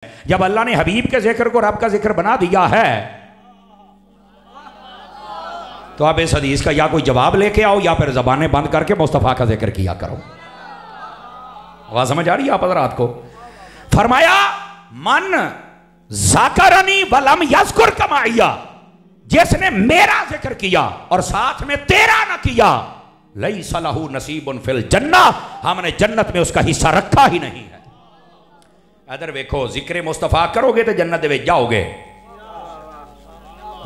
जब अल्लाह ने हबीब के जिक्र को रब का जिक्र बना दिया है तो आप इस हदीस का या कोई जवाब लेके आओ या फिर जबानें बंद करके मुस्तफ़ा का जिक्र किया करो। आवाज समझ आ रही है आप हज़रात को? फरमाया मन ज़ाकरनी वलम यज़कुर कमाइया, जिसने मेरा जिक्र किया और साथ में तेरा न किया, लैसा लहू नसीबुन फिल जन्ना, हमने जन्नत में उसका हिस्सा रखा ही नहीं है। इधर देखो, जिक्र मुस्तफ़ा करोगे तो जन्नत में जाओगे,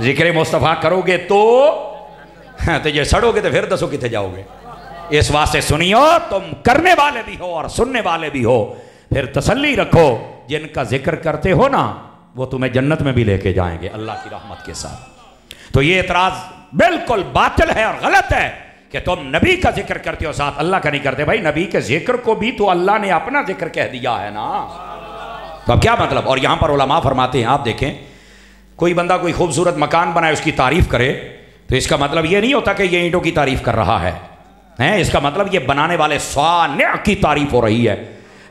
जिक्र मुस्तफ़ा करोगे तो ये सड़ोगे तो फिर दसो किथे जाओगे। इस वास्ते सुनियो, तुम करने वाले भी हो और सुनने वाले भी हो, फिर तसल्ली रखो, जिनका जिक्र करते हो ना वो तुम्हें जन्नत में भी लेके जाएंगे अल्लाह की रहमत के साथ। तो ये एतराज बिल्कुल बातिल है और गलत है कि तुम नबी का जिक्र करते हो साथ अल्लाह का नहीं करते। भाई नबी के जिक्र को भी तो अल्लाह ने अपना जिक्र कह दिया है ना, तो अब क्या मतलब? और यहां पर उलमा फरमाते हैं, आप देखें, कोई बंदा कोई खूबसूरत मकान बनाए उसकी तारीफ करे तो इसका मतलब ये नहीं होता कि ये ईंटों की तारीफ कर रहा है, इसका मतलब ये बनाने वाले सानिअ की तारीफ हो रही है।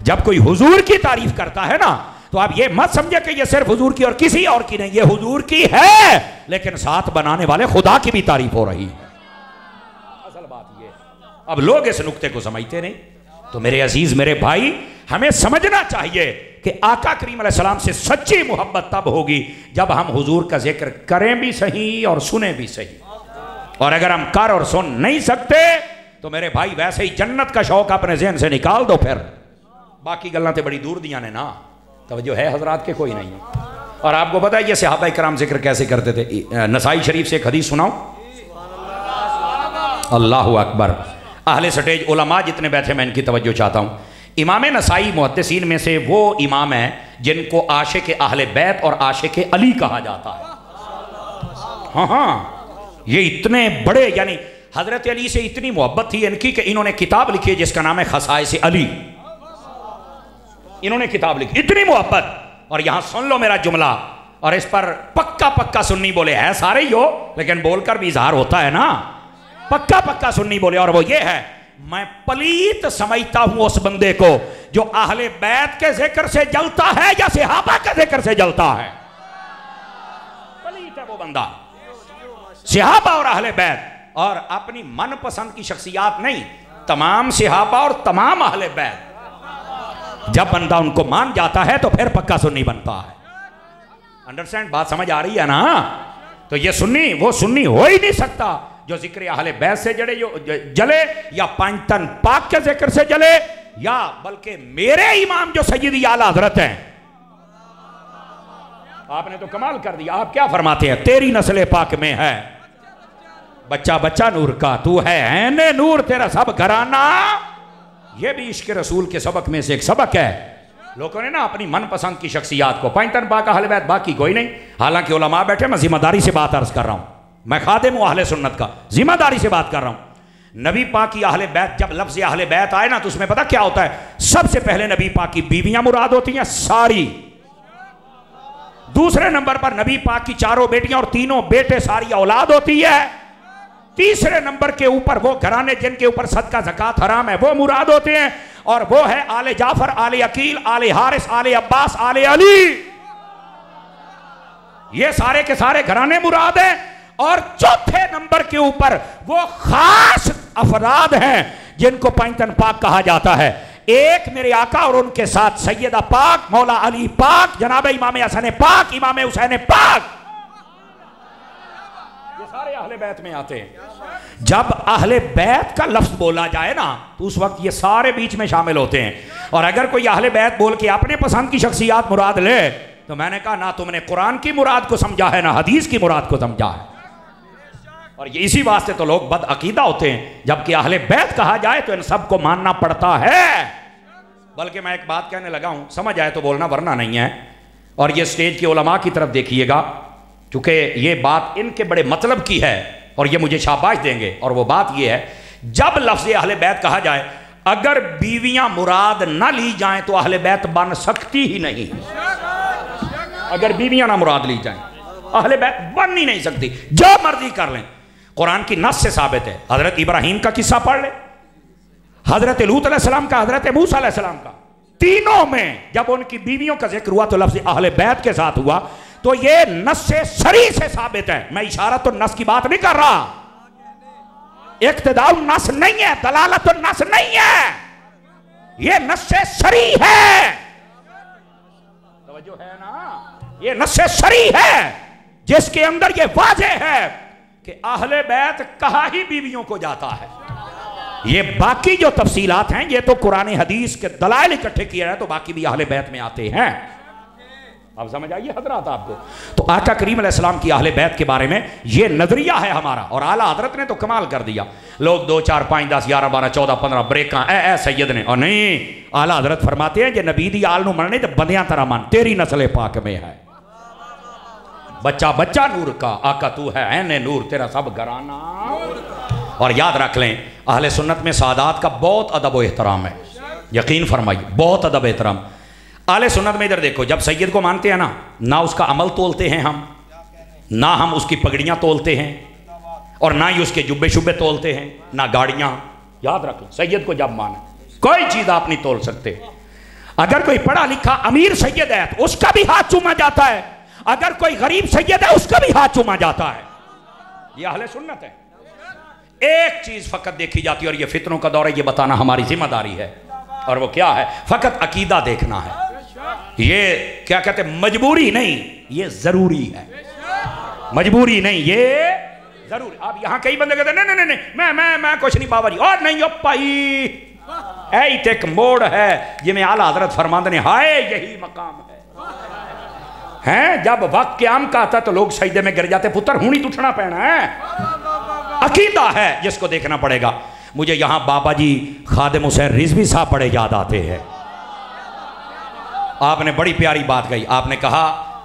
जब कोई हुजूर की तारीफ करता है ना तो आप ये मत समझे कि ये सिर्फ हुजूर की और किसी और की नहीं, ये हुजूर की है लेकिन साथ बनाने वाले खुदा की भी तारीफ हो रही है। असल बात ये, अब लोग इस नुक्ते को समझते नहीं। तो मेरे अजीज, मेरे भाई, हमें समझना चाहिए कि आका करीम अलैहिस्सलाम से सच्ची मोहब्बत तब होगी जब हम हुजूर का जिक्र करें भी सही और सुने भी सही। और अगर हम कर और सुन नहीं सकते तो मेरे भाई वैसे ही जन्नत का शौक अपने ज़हन से निकाल दो, फिर बाकी गल्लां तो बड़ी दूर दियां ने ना, तवज्जो है हजरात के? कोई नहीं है। और आपको पता है ये सहाबा इकराम जिक्र कैसे करते थे? नसाई शरीफ से एक हदीस सुनाओ, अल्लाहु अकबर। अहले स्टेज उलमा जितने बैठे मैं इनकी तवज्जो चाहता हूँ। इमाम नसाई मुहद्दिसीन में से वो इमाम है जिनको आशिक अहले बैत और आशिक अली कहा जाता है। हाँ हाँ, ये इतने बड़े, यानी हजरत अली से इतनी मोहब्बत थी इनकी कि इन्होंने किताब लिखी है जिसका नाम है खसाइस अली। इन्होंने किताब लिखी, इतनी मोहब्बत। और यहां सुन लो मेरा जुमला, और इस पर पक्का पक्का सुन्नी बोले है सारे ही हो, लेकिन बोलकर भी इजहार होता है ना, पक्का पक्का सुन्नी बोले। और वो ये है, मैं पलीत समझता हूं उस बंदे को जो अहले बैत के जिक्र से जलता है या सहाबा के जिक्र से जलता है। पलीत है वो बंदा, सहाबा और अहले बैत, और अपनी मनपसंद की शख्सियात नहीं, तमाम सहाबा और तमाम अहले बैत। जब बंदा उनको मान जाता है तो फिर पक्का सुन्नी बनता है। अंडरस्टैंड? बात समझ आ रही है ना? तो ये सुन्नी वो सुन्नी हो ही नहीं सकता जो जिक्र अहले बैत से जले या पंचतन पाक के जिक्र से जले, या बल्कि मेरे इमाम जो सैयदी आला हजरत हैं। आपने तो कमाल कर दिया। आप क्या फरमाते हैं? तेरी नस्ल पाक में है बच्चा बच्चा नूर का, तू है ऐने नूर, तेरा सब घराना। ये भी इश्क रसूल के सबक में से एक सबक है। लोगों ने ना अपनी मनपसंद की शख्सियात को, पंचतन पाक अहले बैत, बाकी कोई नहीं। हालांकि उलमा बैठे, मैं जिम्मेदारी से बात अर्ज कर रहा हूं, मैं खादिम हूं अहले सुन्नत का, जिम्मेदारी से बात कर रहा हूं। नबी पाक की अहले बैत, जब लफ्ज़ अहले बैत आए ना तो उसमें पता क्या होता है? सबसे पहले नबी पाक की बीवियां मुराद होती हैं सारी, दूसरे नंबर पर नबी पाक की चारों बेटियां और तीनों बेटे सारी औलाद होती है, तीसरे नंबर के ऊपर वो घराने जिनके ऊपर सदका ज़कात हराम है वो मुराद होते हैं, और वो है आले जाफर, आले अकील, आले हारिस, आले अब्बास, आले अली। ये सारे के सारे घराने मुराद हैं। और चौथे नंबर के ऊपर वो खास अफराद हैं जिनको पंचतन पाक कहा जाता है। एक मेरे आका और उनके साथ सैयदा पाक, मौला अली पाक, जनाब इमाम हसन पाक, इमाम हुसैन पाक, ये सारे अहले बैत में आते हैं। जब अहले बैत का लफ्ज बोला जाए ना तो उस वक्त ये सारे बीच में शामिल होते हैं। और अगर कोई अहले बैत बोल के अपने पसंद की शख्सियात मुराद ले तो मैंने कहा ना तुमने कुरान की मुराद को समझा है ना हदीस की मुराद को समझा है। और ये इसी वास्ते तो लोग बदअकीदा होते हैं। जबकि अहले बैत कहा जाए तो इन सबको मानना पड़ता है। बल्कि मैं एक बात कहने लगा हूं, समझ आए तो बोलना वरना नहीं है। और ये स्टेज के उलमा की तरफ देखिएगा, क्योंकि ये बात इनके बड़े मतलब की है और ये मुझे शाबाश देंगे। और वो बात ये है, जब लफ्ज़ अहले बैत कहा जाए, अगर बीवियां मुराद ना ली जाएं तो अहले बैत बन सकती ही नहीं। अगर बीवियां ना मुराद ली जाएं अहले बैत बन ही नहीं सकती, जो मर्जी कर लें। कुरान की नस से साबित है। हजरत इब्राहिम का किस्सा पढ़ ले, हजरत लूत अलैहिस्सलाम का, हजरत मूसा अलैहिस्सलाम का। तीनों में जब उनकी बीवियों का जिक्र हुआ तो लफ्ज़ अहले बैत के साथ हुआ, तो ये नस सरी से साबित है। मैं इशारा तो नस की बात नहीं कर रहा, इक्तिदा नस नहीं है, दलालत नस नहीं है, ये नस सरी है। तवज्जो है ना, ये नस सरी है जिसके अंदर ये वाजे है कि अहले बैत कहा ही बीवियों को जाता है। ये बाकी जो तफसीलात हैं ये तो कुरान हदीस के दलाइल इकट्ठे किए हैं, तो बाकी भी अहले बैत में आते हैं। अब समझ आइए हजरत आपको। तो आका करीम अलैहिस्सलाम की अहले बैत के बारे में ये नजरिया है हमारा, और आला हजरत ने तो कमाल कर दिया। लोग 2 4 5 10 11 12 14 15 ब्रेक सैयद ने, और नहीं, आला हजरत फरमाते हैं जे नबी दी आल नू मनने ते बंदियां तरह मन, तेरी नस्ल पाक में है। बच्चा बच्चा नूर का, आका तू है ऐने नूर, तेरा सब घराना। और याद रख लें, अहले सुन्नत में सादात का बहुत अदब व एहतराम है, यकीन फरमाइए, बहुत अदब एहतराम। अहले सुन्नत में इधर देखो, जब सैयद को मानते हैं ना उसका अमल तोलते हैं हम, ना हम उसकी पगड़ियाँ तोलते हैं, और ना ही उसके जुब्बे शुब्बे तोलते हैं, ना गाड़ियाँ। याद रख लो, सैयद को जब माने कोई चीज़ आप नहीं तोल सकते। अगर कोई पढ़ा लिखा अमीर सैयद है तो उसका भी हाथ चूमा जाता है, अगर कोई गरीब सैयद है उसका भी हाथ चूमा जाता है। यह अहले सुन्नत है। एक चीज फकत देखी जाती है, और यह फितनों का दौर है, यह बताना हमारी जिम्मेदारी है, और वो क्या है? फकत अकीदा देखना है। ये क्या कहते हैं, मजबूरी नहीं, ये जरूरी है। मजबूरी नहीं, ये जरूरी। अब यहां कई बंदे कहते हैं नहीं मैं कुछ नहीं बाबा जी, और नहीं पाई एक मोड़ है जिमें आला हजरत फरमाते ने, हाय यही मकाम है जब वक्त क्याम का आता तो लोग सजदे में गिर जाते, पुत्र हूं नहीं उठना पैना है। अकीदा है जिसको देखना पड़ेगा। मुझे यहां बाबा जी खादिम हुसैन रिजवी साहब बड़े याद आते हैं। आपने बड़ी प्यारी बात कही, आपने कहा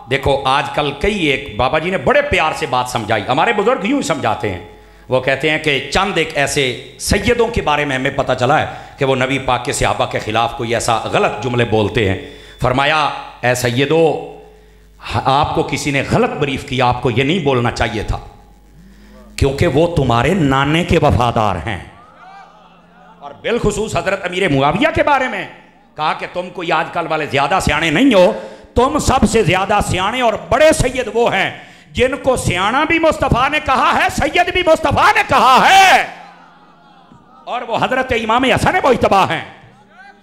देखो आजकल कई, एक बाबा जी ने बड़े प्यार से बात समझाई, हमारे बुजुर्ग यूं समझाते हैं। वो कहते हैं कि चंद एक ऐसे सैयदों के बारे में हमें पता चला है कि वो नबी पाक के सहाबा के खिलाफ कोई ऐसा गलत जुमले बोलते हैं। फरमाया ऐ सैयदो, आपको किसी ने गलत ब्रीफ किया, आपको ये नहीं बोलना चाहिए था, क्योंकि वो तुम्हारे नाने के वफादार हैं। और बिलखुसूस हजरत अमीर मुआविया के बारे में कहा कि तुम कोई आजकल वाले ज्यादा सियाने नहीं हो, तुम सबसे ज्यादा सियाने और बड़े सैयद वो हैं जिनको सियाना भी मुस्तफा ने कहा है, सैयद भी मुस्तफा ने कहा है, और वो हजरत इमाम हसन मुज्तबा हैं।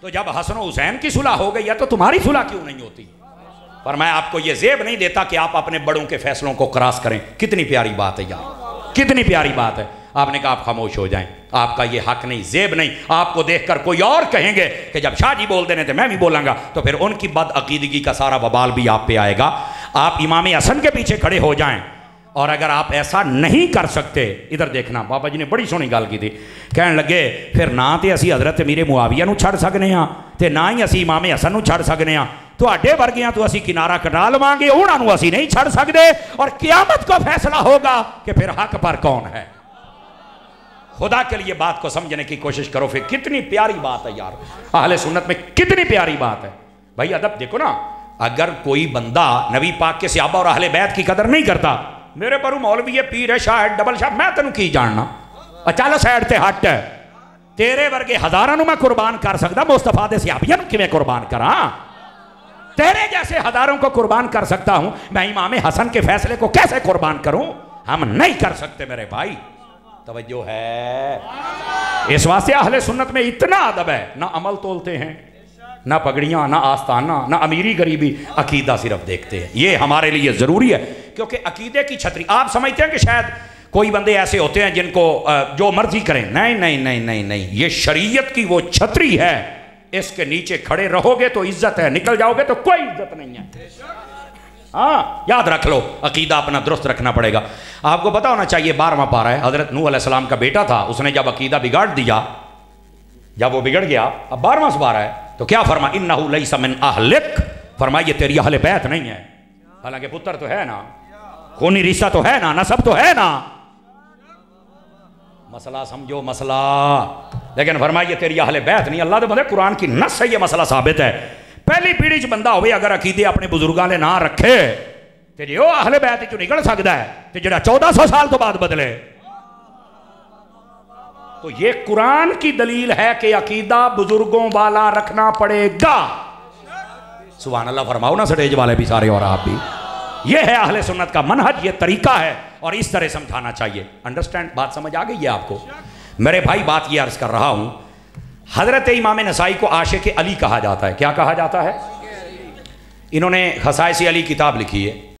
तो जब हसन हुसैन की सुलह हो गई है तो तुम्हारी सुलह क्यों नहीं होती? पर मैं आपको ये जेब नहीं देता कि आप अपने बड़ों के फैसलों को क्रॉस करें। कितनी प्यारी बात है यार, कितनी प्यारी बात है। आपने कहा आप खामोश हो जाएं, आपका ये हक नहीं, जेब नहीं। आपको देखकर कोई और कहेंगे कि जब शाह जी बोल देने थे मैं भी बोलूंगा, तो फिर उनकी बदअकीदगी का सारा वबाल भी आप पे आएगा। आप इमाम हसन के पीछे खड़े हो जाएं, और अगर आप ऐसा नहीं कर सकते, इधर देखना, बाबा जी ने बड़ी सोहनी गल की थी। कहने लगे फिर ना तो असी हजरत अमीर मुआविया नूं छड़ सकने हाँ, ते ना ही असी इमाम हसन नूं छड़ सकने हाँ। तुहाडे वर्गियां तो असी किनारा कटा लवांगे, उन्हां नूं असी नहीं छड़ सकते, और क़यामत को फैसला होगा कि फिर हक पर कौन है। खुदा के लिए बात को समझने की कोशिश करो। फिर कितनी प्यारी बात है यार, अहले सुन्नत में कितनी प्यारी बात है भाई। अदब देखो ना, अगर कोई बंदा नबी पाक के सहाबा और अहले बैत की कदर नहीं करता, मेरे पर मौलवी है, पीर है, शाह है, डबल शाह, मैं तेनू की जानना, चल साइड ते हट। तेरे वर्गे हजारां नूं मैं कुर्बान कर सकदा, मुस्तफा दे सहाबियां नूं किवें कुर्बान करा? तेरे जैसे हजारों को कुर्बान कर सकता हूं, मैं इमाम हसन के फैसले को कैसे कुर्बान करूं? हम नहीं कर सकते मेरे भाई। तवज्जो है। इस वास्ते अहले सुन्नत में इतना अदब है, ना अमल तोलते हैं, ना पगड़ियाँ, ना आस्ताना, ना अमीरी गरीबी, अकीदा सिर्फ देखते हैं। ये हमारे लिए ज़रूरी है, क्योंकि अकीदे की छतरी, आप समझते हैं कि शायद कोई बंदे ऐसे होते हैं जिनको जो मर्जी करें, नहीं नहीं नहीं नहीं नहीं, ये शरीयत की वो छतरी है, इसके नीचे खड़े रहोगे तो इज्जत है, निकल जाओगे तो कोई इज्जत नहीं है। हाँ, याद रख लो, अकीदा अपना दुरुस्त रखना पड़ेगा। आपको पता होना चाहिए 12वां पारा है, हजरत नूह अलैहिस्सलाम का बेटा था, उसने जब अकीदा बिगाड़ दिया, जब वो बिगड़ गया, अब 12वां पारा है, तो क्या फरमा, इन्नहु लैसा मिन अहलिक, फरमाइए तेरी अहले बैत नहीं है। हालांकि पुत्र तो है ना, खूनी रिश्ता तो है ना, नसब तो है ना, मसला समझो मसला, लेकिन फरमाइए तेरी अहले बैत नहीं। अल्लाह तो बंदे कुरान की नस से ये मसला साबित है। पहली पीढ़ी च बंदा होवे अगर अकीदे अपने बुजुर्गों ने ना रखे, तो जो अहले बैत चों निकल सकता है, तो जो 1400 साल तो बाद बदले। तो ये कुरान की दलील है कि अकीदा बुजुर्गों वाला रखना पड़ेगा। सुभान अल्लाह फरमाओ ना स्टेज वाले भी सारे और आप भी। ये है अहले सुन्नत का मनहज, ये तरीका है और इस तरह समझाना चाहिए। अंडरस्टैंड, बात समझ आ गई है आपको? मेरे भाई बात ये अर्ज कर रहा हूं, हजरत इमाम नसाई को आशिक अली कहा जाता है। क्या कहा जाता है? इन्होंने खसाइस अली किताब लिखी है।